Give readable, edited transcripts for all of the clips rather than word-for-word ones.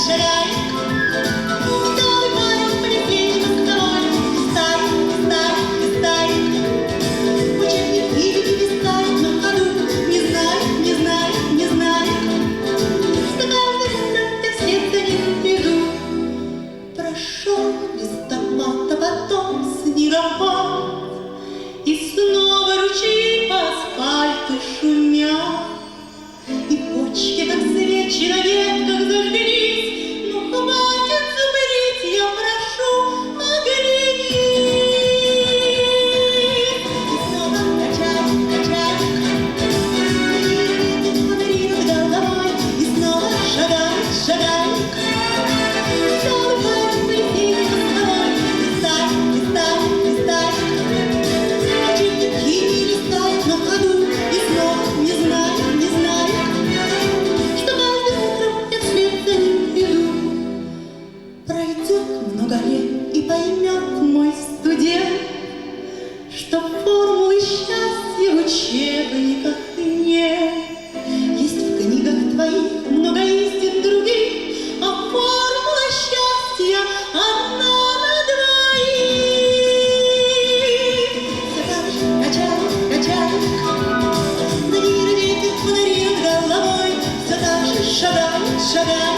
шагай. Веселый парень полетели мостовой, листай. Учебник видит и листает на ходу, не знает, что каждое утро я вслед за ним иду. Прошел листопад, а потом снегопад, и снова ручьи по асфальту шумят, и почки, как свечи, на ветках зажглись. Ну, хватит зубрить, я прошу, оглянись. И снова качай, фонари над головой, и снова шагай. Веселый парень полетели мостовой, листай. Учебник химии листает на ходу, и снова не знает, что каждым утром я вслед за ним иду. Пройдет много лет, и поймет мой студент, что формулы счастья в учебниках нет. Есть в книгах твоих много истин других, а формула счастья одна на двоих. Все так же качай, на мир ветер, фонари над головой, все так же шагай.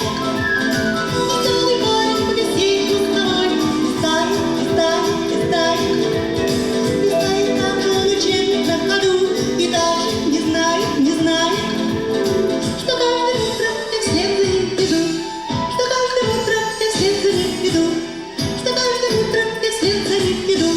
Веселый парень по весенней мостовой, листай. Листает так же он учебник на ходу, и даже не знает, что каждым утром я вслед за ним иду, что каждым утром я вслед за ним иду.